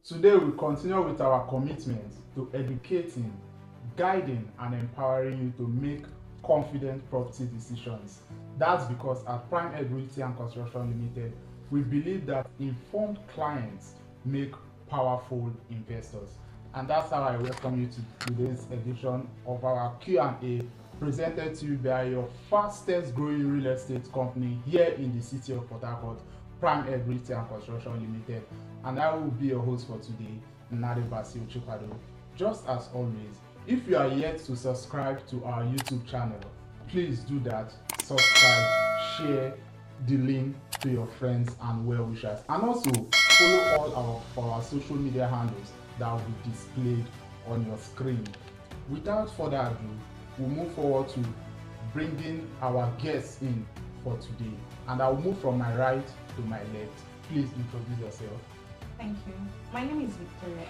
Today we continue with our commitment to educating, guiding and empowering you to make confident property decisions. That's because at Primeedge Realty and Construction Limited, we believe that informed clients make powerful investors. And that's how I welcome you to today's edition of our Q&A presented to you by your fastest growing real estate company here in the city of Port Harcourt, Primeedge Realty and Construction Limited. And I will be your host for today, Nade Basio Chupado. Just as always, if you are yet to subscribe to our YouTube channel, please do that. Subscribe, share the link to your friends and well wishers, and also follow all our social media handles that will be displayed on your screen. Without further ado, we'll move forward to bringing our guests in for today. And I will move from my right to my left. Please introduce yourself. Thank you. My name is Victoria.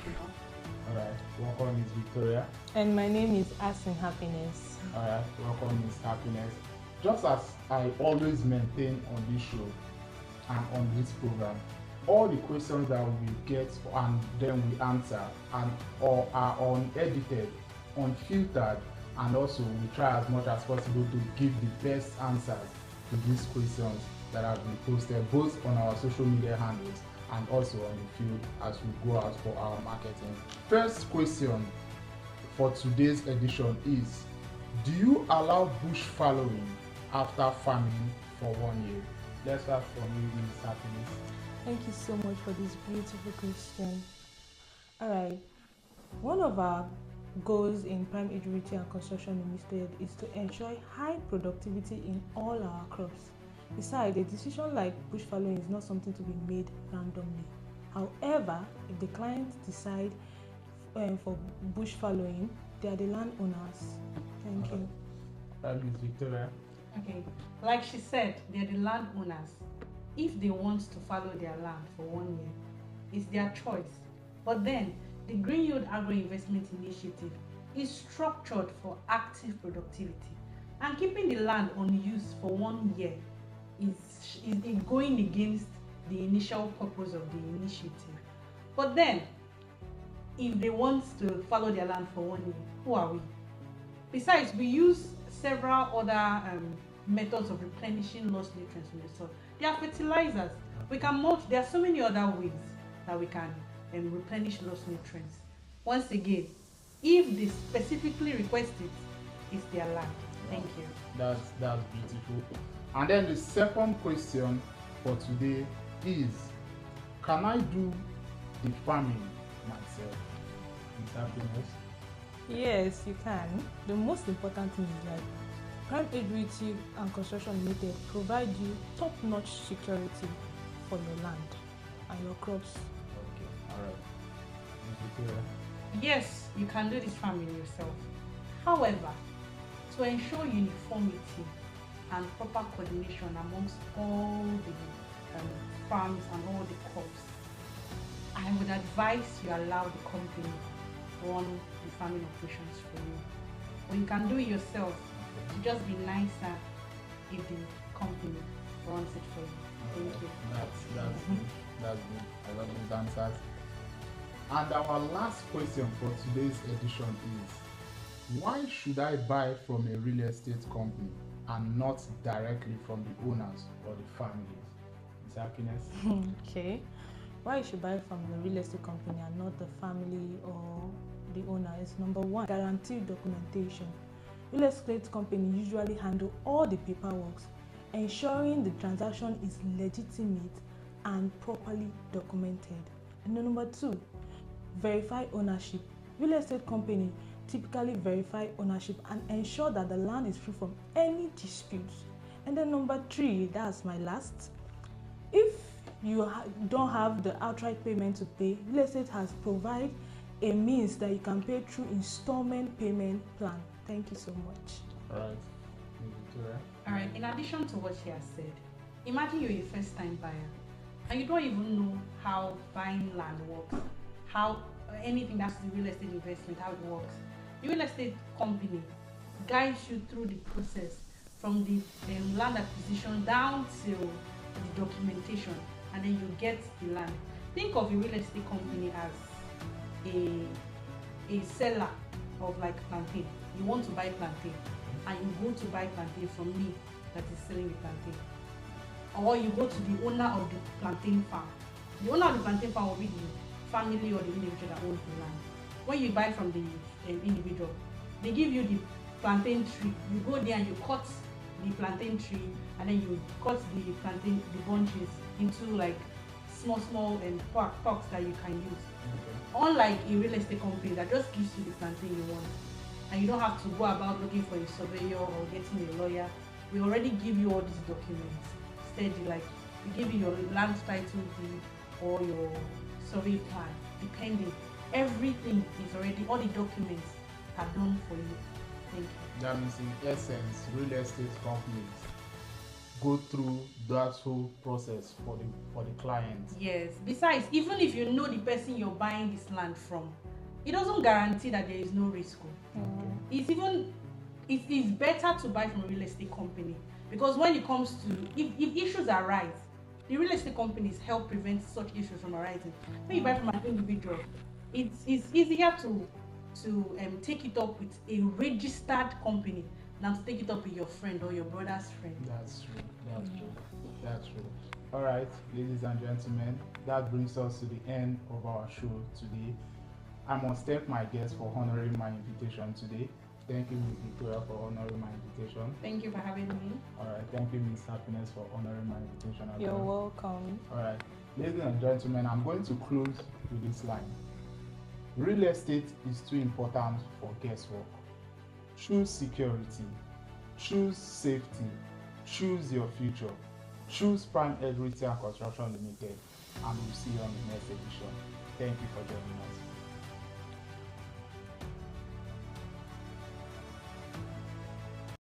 Alright, welcome Miss Victoria. And my name is Asin Happiness. Alright, welcome Miss Happiness. Just as I always maintain on this show and on this program, all the questions that we get and then we answer and or are unedited, unfiltered, and also we try as much as possible to give the best answers to these questions that have been posted both on our social media handles and also on the field as we go out for our marketing. First question for today's edition is, do you allow bush fallowing after farming for 1 year? Let's start from you, Ms. Happiness. Thank you so much for this beautiful question. Alright, one of our goals in Primeedge Realty and Construction Limited is to ensure high productivity in all our crops. Besides, a decision like bush fallowing is not something to be made randomly. However, if the clients decide for bush fallowing, they are the landowners. Thank you. Ms. Victoria. Okay, like she said, they're the landowners. If they want to follow their land for 1 year, it's their choice. But then, the Green Yield Agro Investment Initiative is structured for active productivity, and keeping the land unused for 1 year is going against the initial purpose of the initiative. But then, if they want to follow their land for 1 year, who are we? Besides, we use several other methods of replenishing lost nutrients in the soil. They are fertilizers. We can mulch. There are so many other ways that we can replenish lost nutrients. Once again, if they specifically request it, it's their land. Thank you. That's beautiful. And then the second question for today is, can I do the farming myself? Ms. Happiness. Yes, you can. The most important thing is that Primeedge Realty and Construction Limited provide you top-notch security for your land and your crops. Okay, alright. Ms. Victoria. Yes, you can do this farming yourself. However, to ensure uniformity and proper coordination amongst all the farms and all the crops, I would advise you allow the company run the farming operations for you. Or you can do it yourself. To just be nicer if the company runs it for you. Thank you. That's good. That's good. I love those answers. And our last question for today's edition is, why should I buy from a real estate company and not directly from the owners or the families? Ms. Happiness. Okay. Why you should buy from the real estate company and not the family or the owner is number one, guaranteed documentation. Real estate company usually handle all the paperwork, ensuring the transaction is legitimate and properly documented. And then number two, verify ownership. Real estate company typically verify ownership and ensure that the land is free from any disputes. And then number three, that's my last. If you don't have the outright payment to pay, real estate has provided a means that you can pay through installment payment plan. Thank you so much. All right. Ms. Victoria. All right, in addition to what she has said, imagine you're a first-time buyer and you don't even know how buying land works, how anything that's the real estate investment, how it works. The real estate company guides you through the process from the land acquisition down till the documentation, and then you get the land. Think of a real estate company as a seller of like plantain. You want to buy plantain, and you go to buy plantain from me that is selling the plantain, or you go to the owner of the plantain farm. The owner of the plantain farm will be the family or the individual that owns the land. When you buy from the individual, they give you the plantain tree. You go there and you cut the plantain tree, and then you cut the plantain, the bunches into like small and packs that you can use. Okay. Unlike a real estate company that just gives you the plantain you want, and you don't have to go about looking for a surveyor or getting a lawyer. We already give you all these documents steady, like we give you your land title deed or your survey plan, depending. Everything is already, all the documents are done for you. Thank you. That means in essence, real estate companies go through that whole process for the client. Yes. Besides, even if you know the person you're buying this land from, it doesn't guarantee that there is no risk. Okay. It is better to buy from a real estate company, because when it comes to if issues arise, the real estate companies help prevent such issues from arising. When you buy from an individual, it's easier to take it up with a registered company than to take it up with your friend or your brother's friend. That's true. That's true. All right, ladies and gentlemen, that brings us to the end of our show today. I must thank my guests for honoring my invitation today. Thank you, Ms. Victoria, for honoring my invitation. Thank you for having me. All right, thank you, Ms. Happiness, for honoring my invitation. You're welcome. All right, ladies and gentlemen, I'm going to close with this line. Real estate is too important for guesswork. Choose security, choose safety, choose your future, choose Primeedge Retail and Construction Limited, and we'll see you on the next edition. Thank you for joining us.